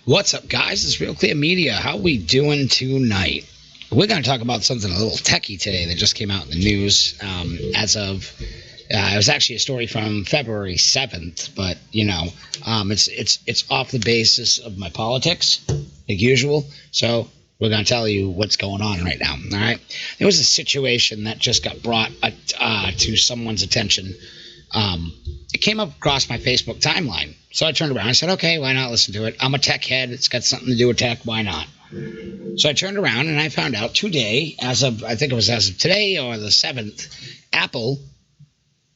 What's up, guys? It's Real Clear Media. How we doing tonight? We're going to talk about something a little techie today that just came out in the news. It was actually a story from February 7th, but it's off the basis of my politics, like usual. So we're going to tell you what's going on right now. All right. There was a situation that just got brought to someone's attention. It came up across my Facebook timeline. So I turned around. I said, okay, why not listen to it? I'm a tech head. It's got something to do with tech. Why not? So I turned around and I found out today, I think it was as of today or the 7th, Apple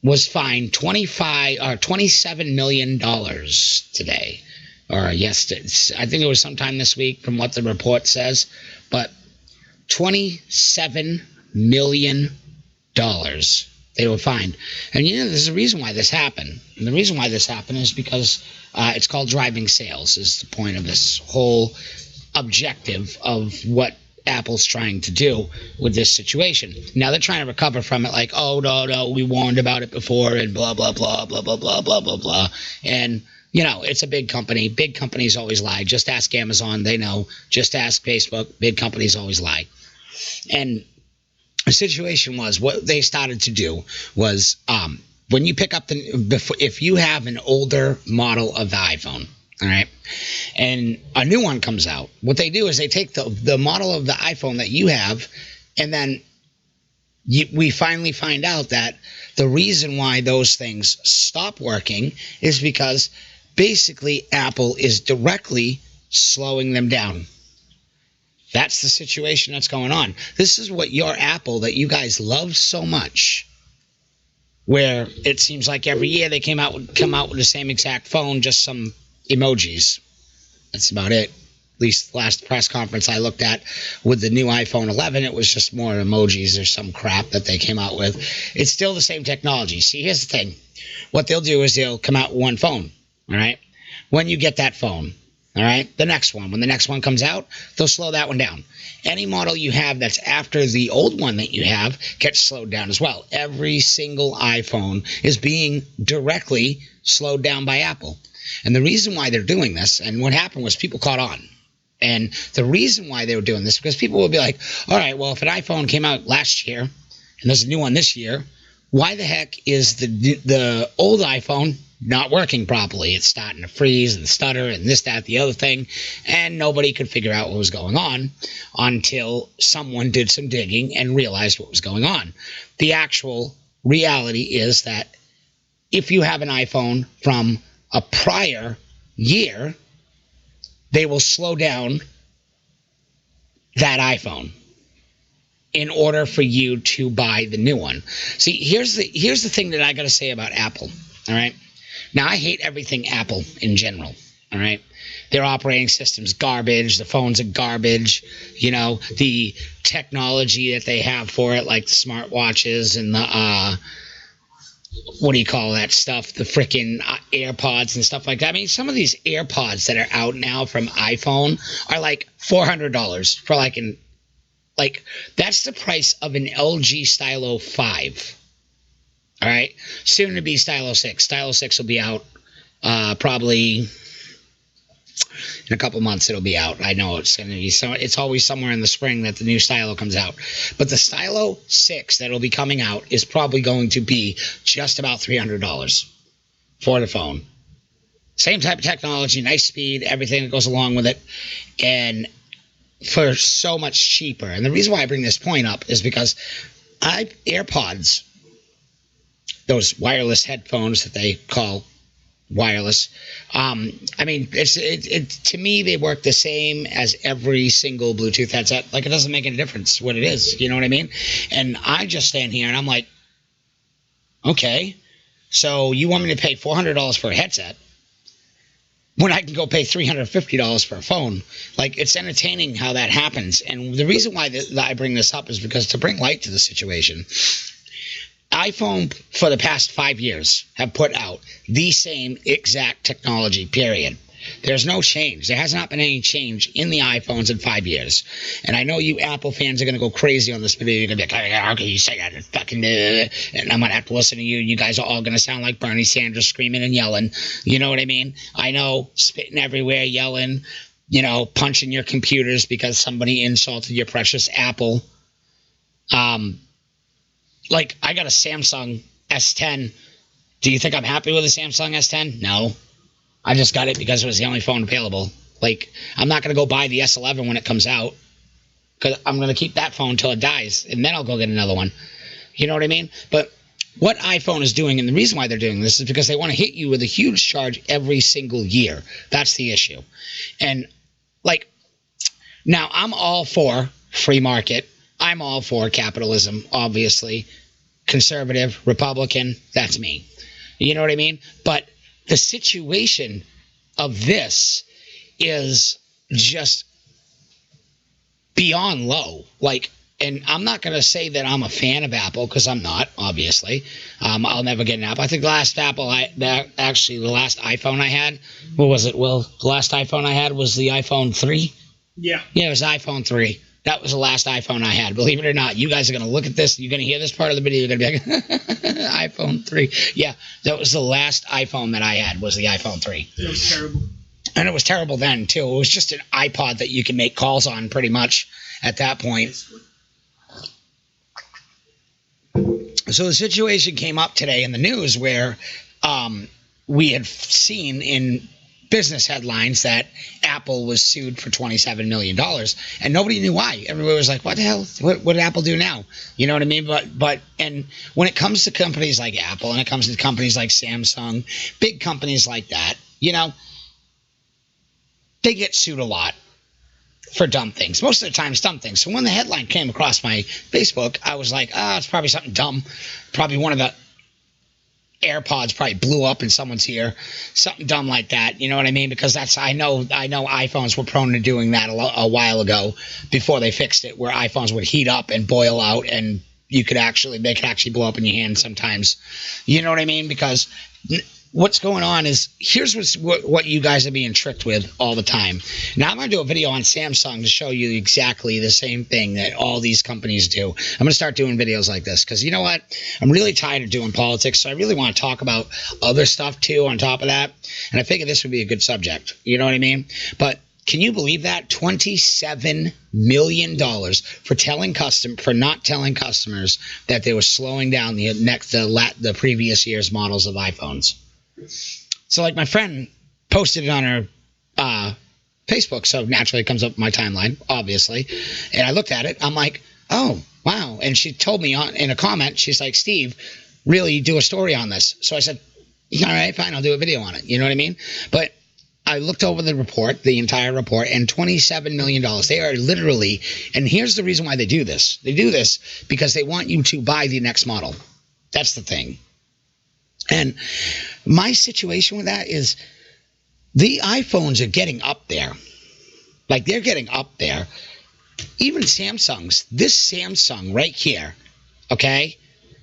was fined $27 million today. Or yes, I think it was sometime this week from what the report says. But $27 million they were fined. And there's a reason why this happened. And the reason why this happened is because it's called driving sales is the point of this whole objective of what Apple's trying to do with this situation. Now they're trying to recover from it like, oh, no, we warned about it before and blah, blah, blah, blah, blah, blah, blah, blah, blah. And, it's a big company. Big companies always lie. Just ask Amazon. They know. Just ask Facebook. Big companies always lie. And the situation was what they started to do was when you pick up if you have an older model of the iPhone, all right, and a new one comes out, what they do is they take the model of the iPhone that you have, and then we finally find out that the reason why those things stop working is because basically Apple is directly slowing them down. That's the situation that's going on. This is what your Apple that you guys love so much, where it seems like every year they come out with the same exact phone, just some emojis. That's about it. At least the last press conference I looked at with the new iPhone 11, it was just more emojis or some crap that they came out with. It's still the same technology. See, here's the thing. What they'll do is they'll come out with one phone, all right? When you get that phone, all right, when the next one comes out, they'll slow that one down. Any model you have that's after the old one that you have gets slowed down as well. Every single iPhone is being directly slowed down by Apple. And the reason why they're doing this, and what happened was people caught on. And the reason why they were doing this, because people would be like, all right, well, if an iPhone came out last year and there's a new one this year, why the heck is the old iPhone not working properly? It's starting to freeze and stutter and this, that, the other thing. And nobody could figure out what was going on until someone did some digging and realized what was going on. The actual reality is that if you have an iPhone from a prior year, they will slow down that iPhone in order for you to buy the new one. See, here's the thing that I got to say about Apple, all right? Now, I hate everything Apple in general, all right? Their operating system's garbage. The phones are garbage. The technology that they have for it, like the smartwatches and the, what do you call that stuff? The freaking AirPods and stuff like that. I mean, some of these AirPods that are out now from iPhone are like $400 for that's the price of an LG Stylo 5. All right, soon to be Stylo 6. Stylo 6 will be out probably in a couple months. It'll be out. I know it's going to be it's always somewhere in the spring that the new Stylo comes out. But the Stylo 6 that'll be coming out is probably going to be just about $300 for the phone. Same type of technology, nice speed, everything that goes along with it, and for so much cheaper. And the reason why I bring this point up is because AirPods, those wireless headphones that they call wireless, I mean, to me, they work the same as every single Bluetooth headset. Like, it doesn't make any difference what it is. You know what I mean? And I just stand here and I'm like, okay, so you want me to pay $400 for a headset when I can go pay $350 for a phone? Like, it's entertaining how that happens. And the reason why I bring this up is because to bring light to the situation, iPhone for the past 5 years have put out the same exact technology, period. There's no change. There has not been any change in the iPhones in 5 years. And I know you Apple fans are going to go crazy on this video. You're going to be like, how can you say that? And I'm going to have to listen to you. You guys are all going to sound like Bernie Sanders screaming and yelling. You know what I mean? I know, spitting everywhere, yelling. punching your computers because somebody insulted your precious Apple. Like, I got a Samsung S10. Do you think I'm happy with a Samsung S10? No. I just got it because it was the only phone available. Like, I'm not going to go buy the S11 when it comes out, because I'm going to keep that phone until it dies, and then I'll go get another one. You know what I mean? But what iPhone is doing, and the reason why they're doing this, is because they want to hit you with a huge charge every single year. That's the issue. And, like, now I'm all for free market. I'm all for capitalism, obviously. Conservative, Republican, that's me. You know what I mean? But the situation of this is just beyond low. Like, and I'm not going to say that I'm a fan of Apple, because I'm not, obviously. I'll never get an Apple. I think the last the last iPhone I had, what was it, Will? The last iPhone I had was the iPhone 3? Yeah. Yeah, it was iPhone 3. That was the last iPhone I had. Believe it or not, you guys are going to look at this. You're going to hear this part of the video. You're going to be like, iPhone 3. Yeah, that was the last iPhone that I had, was the iPhone 3. It was terrible. And it was terrible then, too. It was just an iPod that you can make calls on, pretty much, at that point. So the situation came up today in the news where we had seen in business headlines that Apple was sued for $27 million, and nobody knew why. Everybody was like, what the hell? What did Apple do now? You know what I mean? But and when it comes to companies like Apple, and it comes to companies like Samsung, big companies like that, they get sued a lot for dumb things. Most of the time, it's dumb things. So when the headline came across my Facebook, I was like, it's probably something dumb. Probably one of the AirPods probably blew up in someone's ear. Something dumb like that. You know what I mean? Because I know iPhones were prone to doing that a while ago, before they fixed it, where iPhones would heat up and boil out, and they could actually blow up in your hand sometimes. You know what I mean? Because what's going on is, here's what you guys are being tricked with all the time. Now I'm going to do a video on Samsung to show you exactly the same thing that all these companies do. I'm going to start doing videos like this, because you know what? I'm really tired of doing politics, so I really want to talk about other stuff too on top of that. And I figured this would be a good subject. You know what I mean? But can you believe that? $27 million for not telling customers that they were slowing down the previous year's models of iPhones. So, like, my friend posted it on her Facebook, so naturally it comes up in my timeline, obviously. And I looked at it. I'm like, oh, wow. And she told me in a comment, she's like, Steve, really do a story on this. So I said, all right, fine, I'll do a video on it. You know what I mean? But I looked over the report, the entire report, and $27 million. They are literally, and here's the reason why they do this. They do this because they want you to buy the next model. That's the thing. And my situation with that is, the iPhones are getting up there. Like, they're getting up there. Even Samsungs. This Samsung right here, okay?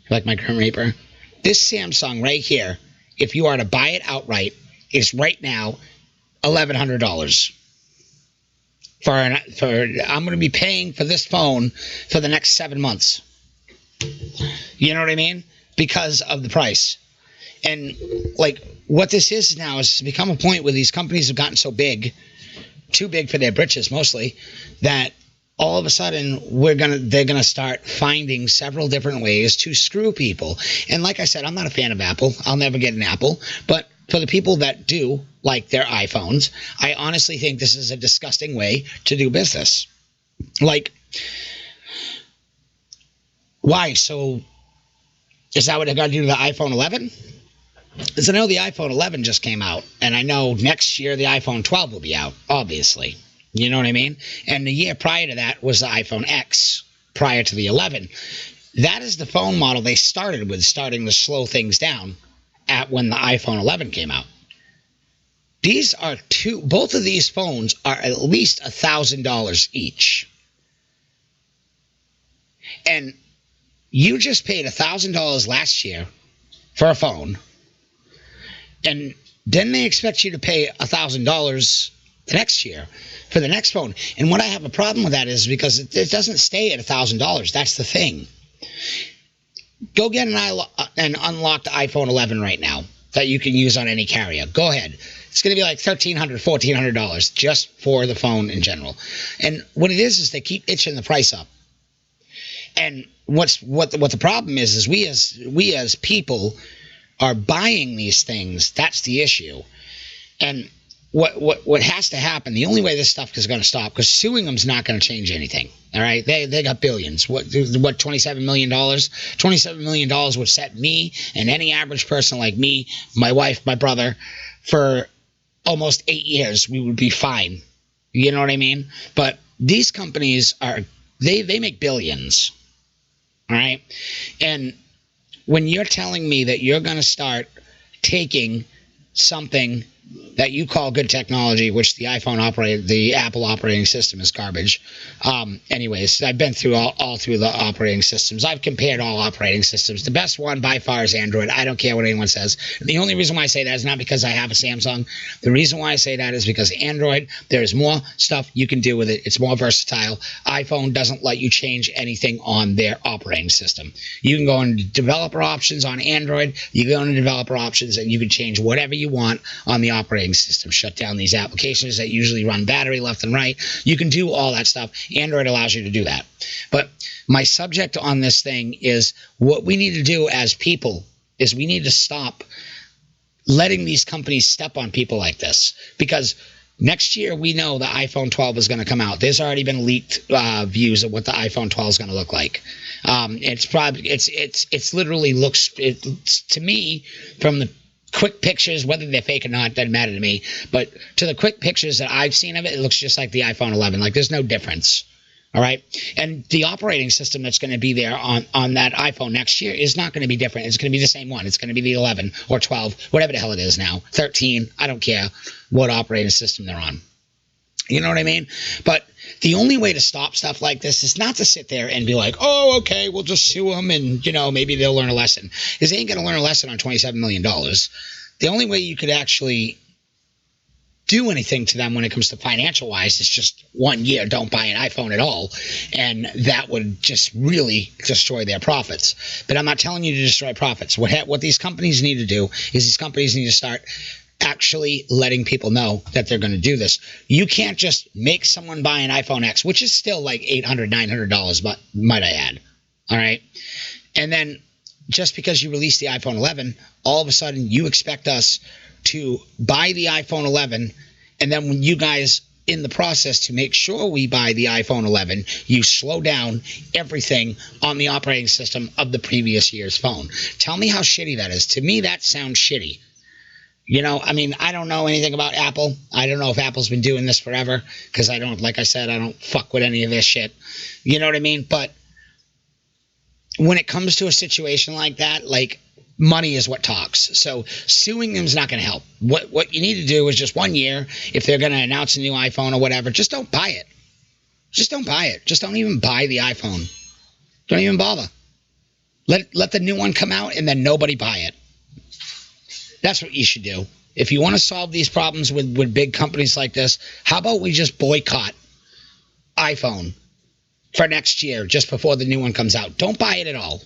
Like my Grim Reaper? This Samsung right here, if you are to buy it outright, is right now $1,100. I'm going to be paying for this phone for the next 7 months. You know what I mean? Because of the price. And, like, what this is now is become a point where these companies have gotten so big, too big for their britches mostly, that all of a sudden they're gonna start finding several different ways to screw people. And like I said, I'm not a fan of Apple. I'll never get an Apple. But for the people that do like their iPhones, I honestly think this is a disgusting way to do business. Like, why? So is that what they're going to do to the iPhone 11? Because I know the iPhone 11 just came out, and I know next year the iPhone 12 will be out, obviously. You know what I mean? And the year prior to that was the iPhone X, prior to the 11. That is the phone model they started with, starting to slow things down at when the iPhone 11 came out. Both of these phones are at least $1,000 each. And you just paid $1,000 last year for a phone, and then they expect you to pay $1,000 the next year for the next phone. And what I have a problem with that is because it doesn't stay at $1,000. That's the thing. Go get an unlocked iPhone 11 right now that you can use on any carrier. Go ahead. It's going to be like $1,300, $1,400 just for the phone in general. And what it is they keep itching the price up. And what the problem is we as people are buying these things. That's the issue. And what has to happen, the only way this stuff is going to stop, because suing them's not going to change anything. All right, they got billions. What $27 million? $27 million would set me and any average person like me, my wife, my brother, for almost 8 years. We would be fine. You know what I mean? But these companies they make billions. All right, and when you're telling me that you're going to start taking something that you call good technology, which the Apple operating system is garbage. Anyways, I've been through all through the operating systems. I've compared all operating systems. The best one by far is Android. I don't care what anyone says. The only reason why I say that is not because I have a Samsung. The reason why I say that is because Android, there's more stuff you can do with it. It's more versatile. iPhone doesn't let you change anything on their operating system. You can go into developer options on Android. You go into developer options and you can change whatever you want on the operating system. Shut down these applications that usually run battery left and right. You can do all that stuff. Android allows you to do that. But my subject on this thing is what we need to do as people is we need to stop letting these companies step on people like this, because next year we know the iPhone 12 is going to come out. There's already been leaked views of what the iPhone 12 is going to look like. It's literally looks to me, from the quick pictures, whether they're fake or not, doesn't matter to me. But to the quick pictures that I've seen of it, it looks just like the iPhone 11. Like, there's no difference. All right. And the operating system that's going to be there on that iPhone next year is not going to be different. It's going to be the same one. It's going to be the 11 or 12, whatever the hell it is now. 13. I don't care what operating system they're on. You know what I mean? But the only way to stop stuff like this is not to sit there and be like, oh, okay, we'll just sue them and, maybe they'll learn a lesson. Because they ain't going to learn a lesson on $27 million. The only way you could actually do anything to them when it comes to financial-wise is just 1 year, don't buy an iPhone at all. And that would just really destroy their profits. But I'm not telling you to destroy profits. What these companies need to do is these companies need to start actually letting people know that they're going to do this. You can't just make someone buy an iPhone X, which is still like $800, $900, but might I add. All right. And then just because you release the iPhone 11, all of a sudden you expect us to buy the iPhone 11. And then when you guys, in the process to make sure we buy the iPhone 11, you slow down everything on the operating system of the previous year's phone. Tell me how shitty that is. To me, that sounds shitty. I don't know anything about Apple. I don't know if Apple's been doing this forever, because like I said, I don't fuck with any of this shit. You know what I mean? But when it comes to a situation like that, like, money is what talks. So suing them is not going to help. What you need to do is just 1 year, if they're going to announce a new iPhone or whatever, just don't buy it. Just don't buy it. Just don't even buy the iPhone. Don't even bother. Let the new one come out and then nobody buy it. That's what you should do. If you want to solve these problems with big companies like this, how about we just boycott iPhone for next year, just before the new one comes out? Don't buy it at all.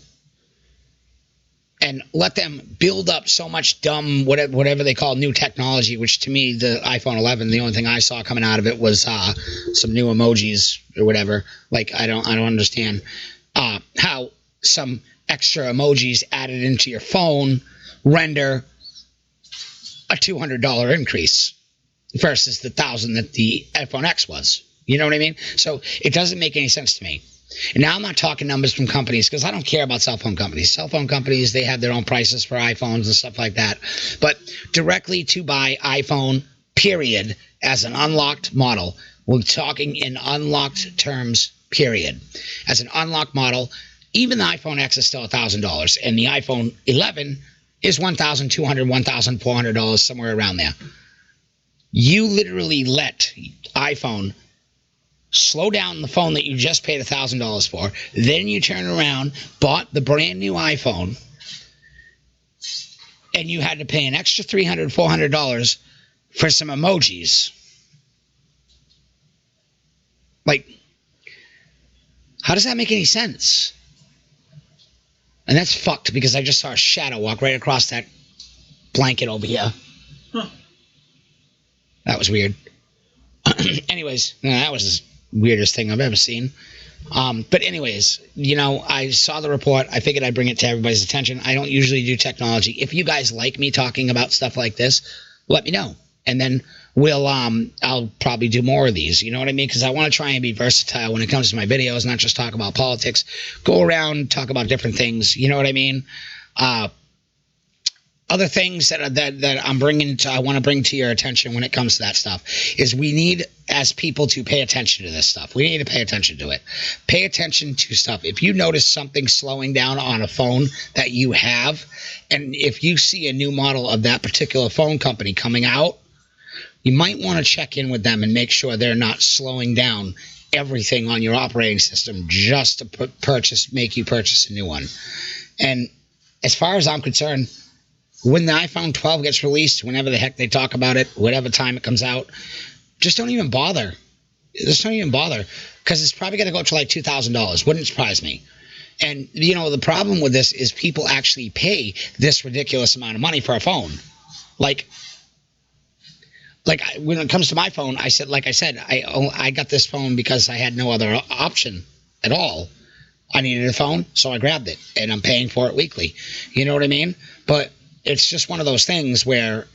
And let them build up so much dumb, whatever they call new technology, which to me, the iPhone 11, the only thing I saw coming out of it was some new emojis or whatever. Like, I don't understand how some extra emojis added into your phone render a $200 increase versus the $1,000 that the iPhone X was. You know what I mean? So it doesn't make any sense to me. And now I'm not talking numbers from companies, because I don't care about cell phone companies. Cell phone companies, they have their own prices for iPhones and stuff like that. But directly to buy iPhone, period, as an unlocked model, we're talking in unlocked terms, period. As an unlocked model, even the iPhone X is still $1,000, and the iPhone 11 is $1,200, $1,400, somewhere around there. You literally let iPhone slow down the phone that you just paid $1,000 for. Then you turn around, bought the brand new iPhone, and you had to pay an extra $300, $400 for some emojis. Like, how does that make any sense? And that's fucked, because I just saw a shadow walk right across that blanket over here. Huh. That was weird. Anyways, that was the weirdest thing I've ever seen. But anyways, I saw the report. I figured I'd bring it to everybody's attention. I don't usually do technology. If you guys like me talking about stuff like this, let me know. And then I'll probably do more of these. You know what I mean? Because I want to try and be versatile when it comes to my videos, not just talk about politics. Go around, talk about different things. You know what I mean? Other things that I want to bring to your attention when it comes to that stuff is we need, as people, to pay attention to this stuff. We need to pay attention to it. Pay attention to stuff. If you notice something slowing down on a phone that you have, and if you see a new model of that particular phone company coming out, you might want to check in with them and make sure they're not slowing down everything on your operating system just to make you purchase a new one. And as far as I'm concerned, when the iPhone 12 gets released, whenever the heck they talk about it, whatever time it comes out, just don't even bother. Just don't even bother, because it's probably going to go up to like $2,000. Wouldn't surprise me. And, the problem with this is people actually pay this ridiculous amount of money for a phone. Like when it comes to my phone, I got this phone because I had no other option at all. I needed a phone, so I grabbed it, and I'm paying for it weekly. You know what I mean? But it's just one of those things where,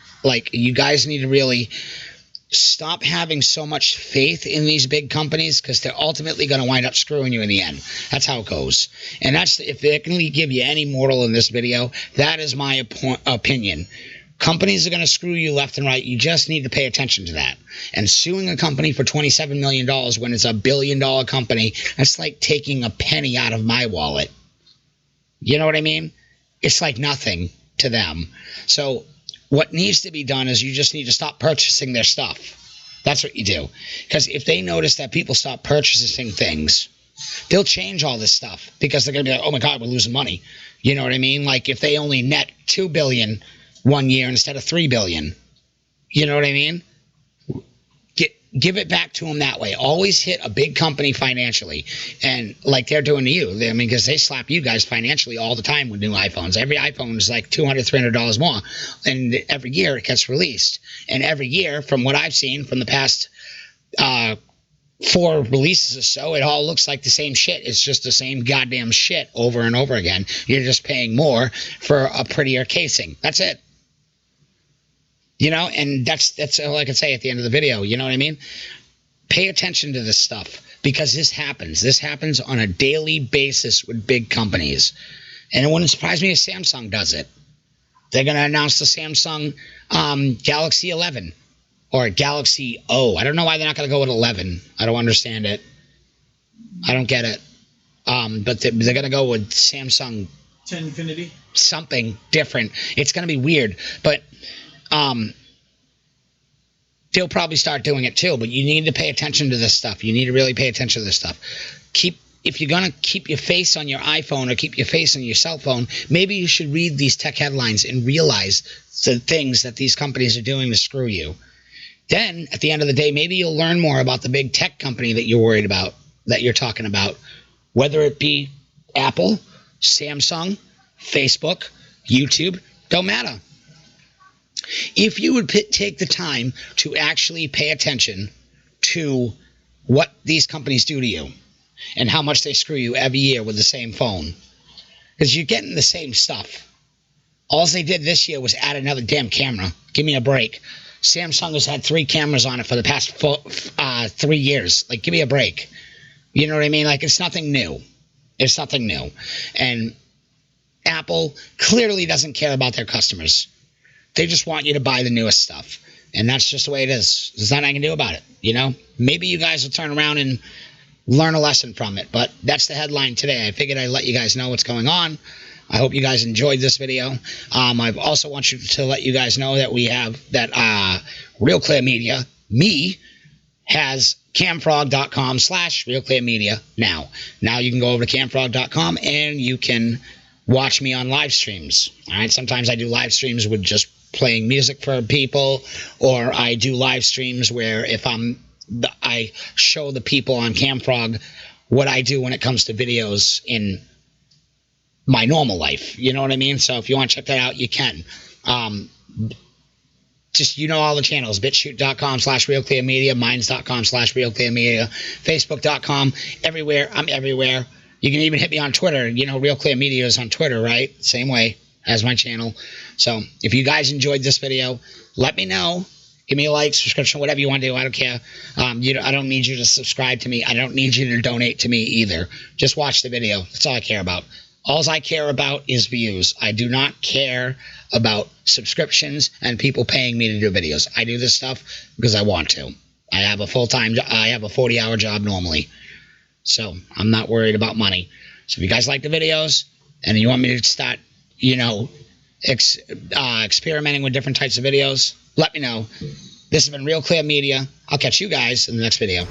you guys need to really stop having so much faith in these big companies, because they're ultimately going to wind up screwing you in the end. That's how it goes. And if they can give you any moral in this video, that is my opinion. Companies are going to screw you left and right. You just need to pay attention to that. And suing a company for $27 million when it's $1 billion company, that's like taking a penny out of my wallet. You know what I mean? It's like nothing to them. So what needs to be done is you just need to stop purchasing their stuff. That's what you do. Because if they notice that people stop purchasing things, they'll change all this stuff, because they're going to be like, oh my God, we're losing money. You know what I mean? Like if they only net $2 billion one year instead of $3 billion, you know what I mean? Give it back to them that way. Always hit a big company financially, and like they're doing to you. Because they slap you guys financially all the time with new iPhones. Every iPhone is like $200, $300 more, and every year it gets released. And every year, from what I've seen from the past 4 releases or so, it all looks like the same shit. It's just the same goddamn shit over and over again. You're just paying more for a prettier casing. That's it. And that's all I can say at the end of the video. You know what I mean? Pay attention to this stuff, because this happens. This happens on a daily basis with big companies. And it wouldn't surprise me if Samsung does it. They're going to announce the Samsung Galaxy 11 or Galaxy O. I don't know why they're not going to go with 11. I don't understand it. I don't get it. But they're going to go with Samsung 10 Infinity. Something different. It's going to be weird. But they'll probably start doing it too, but you need to pay attention to this stuff. You need to really pay attention to this stuff. If you're going to keep your face on your iPhone or keep your face on your cell phone, maybe you should read these tech headlines and realize the things that these companies are doing to screw you. Then, at the end of the day, maybe you'll learn more about the big tech company that you're worried about, that you're talking about, whether it be Apple, Samsung, Facebook, YouTube, don't matter. If you would take the time to actually pay attention to what these companies do to you and how much they screw you every year with the same phone, because you're getting the same stuff. All they did this year was add another damn camera. Give me a break. Samsung has had 3 cameras on it for the past 3 years. Like, give me a break. You know what I mean? Like, it's nothing new. It's nothing new. And Apple clearly doesn't care about their customers. They just want you to buy the newest stuff. And that's just the way it is. There's nothing I can do about it, Maybe you guys will turn around and learn a lesson from it. But that's the headline today. I figured I'd let you guys know what's going on. I hope you guys enjoyed this video. I also want to let you guys know that we have that Real Clear Media, has camfrog.com/realclearmedia now. Now you can go over to camfrog.com and you can watch me on live streams. All right. Sometimes I do live streams with just playing music for people, or I do live streams where I show the people on Camfrog what I do when it comes to videos in my normal life. You know what I mean? So if you want to check that out, you can. just, all the channels, BitChute.com/RealClearMedia, Minds.com/RealClearMedia, Facebook.com, everywhere. I'm everywhere. You can even hit me on Twitter. Real Clear Media is on Twitter, right? Same way as my channel. So if you guys enjoyed this video, let me know. Give me a like, subscription, whatever you want to do. I don't care. I don't need you to subscribe to me. I don't need you to donate to me either. Just watch the video. That's all I care about. All I care about is views. I do not care about subscriptions and people paying me to do videos. I do this stuff because I want to. I have a full-time job. I have a 40-hour job normally. So I'm not worried about money. So if you guys like the videos and you want me to start, experimenting with different types of videos, let me know. This has been Real Clear Media. I'll catch you guys in the next video.